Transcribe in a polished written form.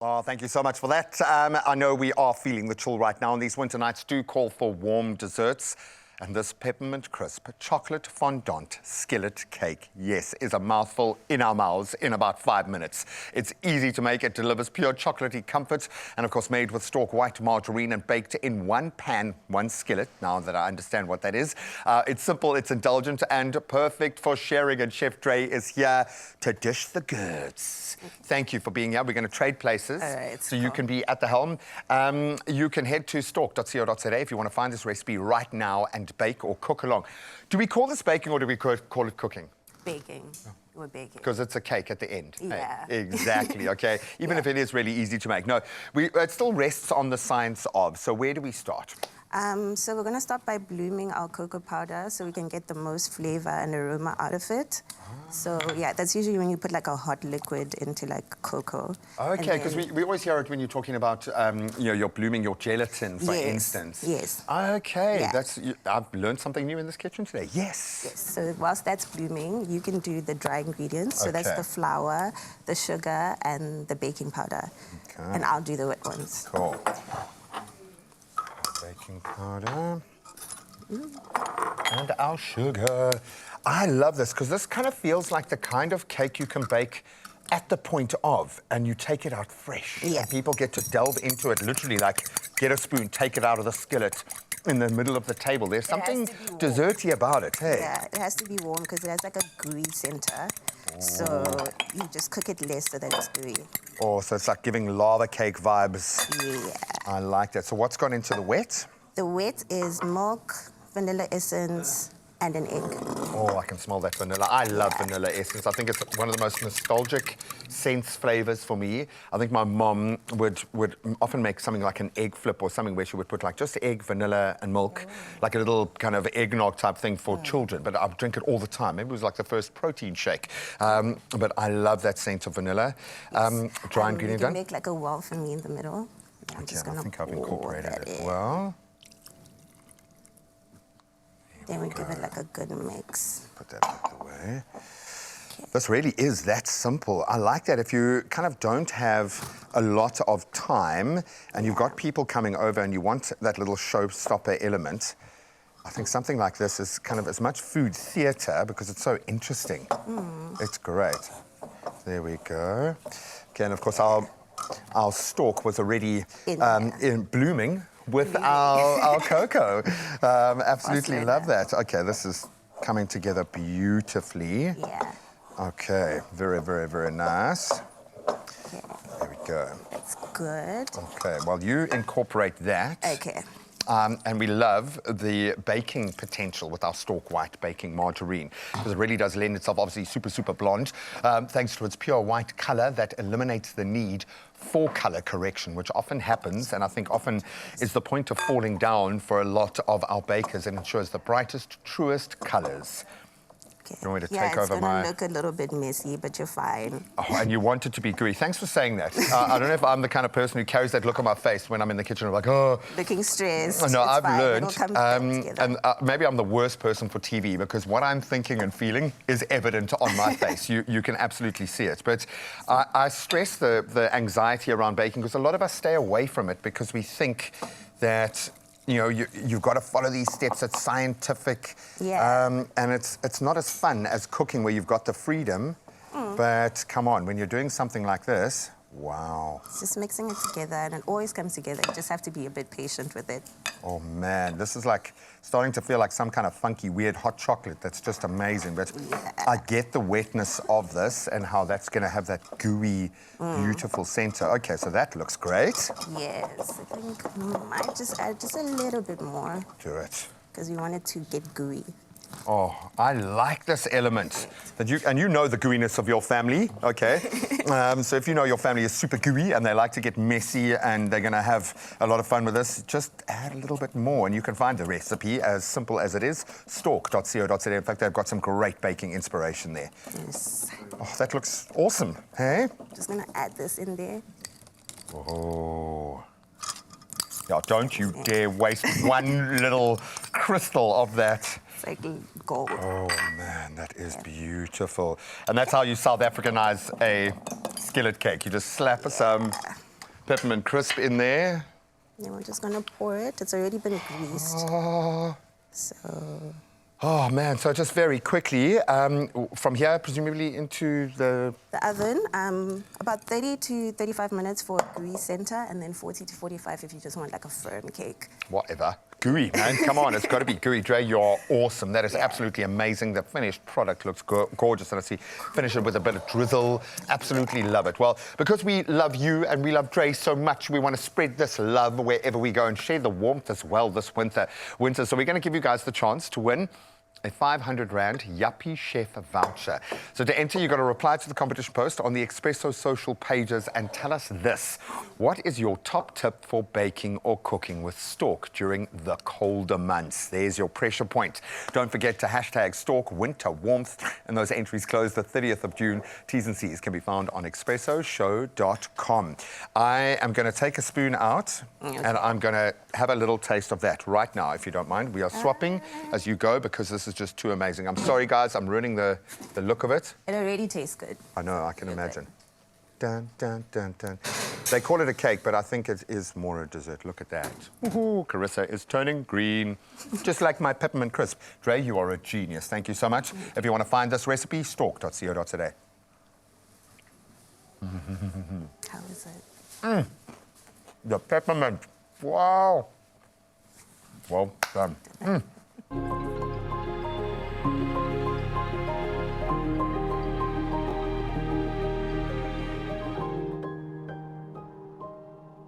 Well, thank you so much for that. I know we are feeling the chill right now, and these winter nights do call for warm desserts. And this peppermint crisp chocolate fondant skillet cake, yes, is a mouthful in our mouths in about 5 minutes. It's easy to make. It delivers pure chocolatey comfort, and of course made with STORK white margarine and baked in one pan, one skillet, now that I understand what that is. It's simple, it's indulgent, and perfect for sharing, and Chef Dre is here to dish the goods. Thank you for being here. We're going to trade places, so you can be at the helm. You can head to stork.co.za if you want to find this recipe right now and bake or cook along. Do we call this baking or do we call it cooking? Baking. We're baking. Because it's a cake at the end. Yeah. Hey, exactly, okay. Even if it is really easy to make. No, it still rests on the science of. So where do we start? So we're going to start by blooming our cocoa powder so we can get the most flavor and aroma out of it. So, yeah, that's usually when you put, like, a hot liquid into, like, cocoa. Okay, because we always hear it when you're talking about, you're blooming your gelatin, for instance. Yes. Okay, Yeah. I've learned something new in this kitchen today. Yes. Yes. So whilst that's blooming, you can do the dry ingredients. So that's the flour, the sugar, and the baking powder. Okay. And I'll do the wet ones. Cool. Baking powder. And our sugar. I love this because this kind of feels like the kind of cake you can bake at the point of, and you take it out fresh. Yeah. And people get to delve into it, literally, like, get a spoon, take it out of the skillet in the middle of the table. There's something desserty about it, hey? Yeah, it has to be warm because it has, like, a gooey center. So you just cook it less so that it's gooey. Oh, so it's like giving lava cake vibes. Yeah. I like that. So what's gone into the wet? The wet is milk, vanilla essence, and an egg. Oh, I can smell that vanilla. I love vanilla essence. I think it's one of the most nostalgic scents flavors for me. I think my mom would often make something like an egg flip or something where she would put like just egg, vanilla, and milk, like a little kind of eggnog type thing for children. But I would drink it all the time. Maybe it was like the first protein shake. But I love that scent of vanilla. Dry ingredient done? You can make like a well for me in the middle. I'm just gonna I think I've incorporated it in. well. Then we give it like a good mix. Put that out the way. This really is that simple. I like that. If you kind of don't have a lot of time and you've got people coming over and you want that little showstopper element, I think something like this is kind of as much food theatre because it's so interesting. It's great. There we go. Okay, and of course our STORK was already in blooming with our cocoa. Absolutely love that. Okay, this is coming together beautifully. Yeah. Okay, very, very, very nice. Okay. There we go. That's good. Okay, well, you incorporate that. Okay. And we love the baking potential with our STORK white baking margarine because it really does lend itself, obviously, super, super blonde, thanks to its pure white color that eliminates the need for color correction, which often happens, and I think often is the point of falling down for a lot of our bakers, and ensures the brightest, truest colors. You want me to take over my... Yeah, it's going to look a little bit messy, but you're fine. Oh, and you want it to be gooey. Thanks for saying that. I don't know if I'm the kind of person who carries that look on my face when I'm in the kitchen. I'm like, oh... Looking stressed. No, I've learned. and maybe I'm the worst person for TV because what I'm thinking and feeling is evident on my face. You can absolutely see it. But I stress the anxiety around baking because a lot of us stay away from it because we think that... you've got to follow these steps. It's scientific, and it's not as fun as cooking where you've got the freedom. But come on, when you're doing something like this, wow. It's just mixing it together, and it always comes together. You just have to be a bit patient with it. Oh, man, this is like starting to feel like some kind of funky, weird hot chocolate. That's just amazing. But I get the wetness of this and how that's going to have that gooey, beautiful center. Okay, so that looks great. Yes, I think I might just add just a little bit more. Do it. Because we want it to get gooey. Oh, I like this element. And you know the gooiness of your family, okay? So if you know your family is super gooey and they like to get messy and they're going to have a lot of fun with this, just add a little bit more. And you can find the recipe, as simple as it is, stork.co.za. In fact, they've got some great baking inspiration there. Yes. Oh, that looks awesome, hey? Just going to add this in there. Oh. Yeah, don't you dare waste one little crystal of that. It's like gold. Oh, man, that is beautiful. And that's how you South Africanize a skillet cake. You just slap some peppermint crisp in there. Then we're just gonna pour it. It's already been greased. Oh. So, Oh, man, so just very quickly, from here, presumably into the oven, about 30 to 35 minutes for a gooey center, and then 40 to 45 if you just want like a firm cake. whatever. Gooey, man, come on, it's got to be gooey. Dre, you're awesome. That is absolutely amazing. The finished product looks gorgeous, and I see finish it with a bit of drizzle. Absolutely love it. Well, because we love you and we love Dre so much, we want to spread this love wherever we go and share the warmth as well this winter. So we're going to give you guys the chance to win a 500 Rand Yuppie Chef voucher. So to enter, you've got to reply to the competition post on the Expresso social pages and tell us this. What is your top tip for baking or cooking with STORK during the colder months? There's your pressure point. Don't forget to hashtag STORK winter warmth, and those entries close the 30th of June. T's and C's can be found on expressoshow.com. I am going to take a spoon out and I'm going to have a little taste of that right now, if you don't mind. We are swapping as you go because this is just too amazing. I'm sorry, guys, I'm ruining the look of it. It already tastes good. I know, I can imagine. Dun, dun, dun, dun. They call it a cake, but I think it is more a dessert. Look at that. Woohoo, Carissa is turning green, just like my peppermint crisp. Dre, you are a genius. Thank you so much. If you want to find this recipe, stork.co.za. How is it? The peppermint. Wow. Well done.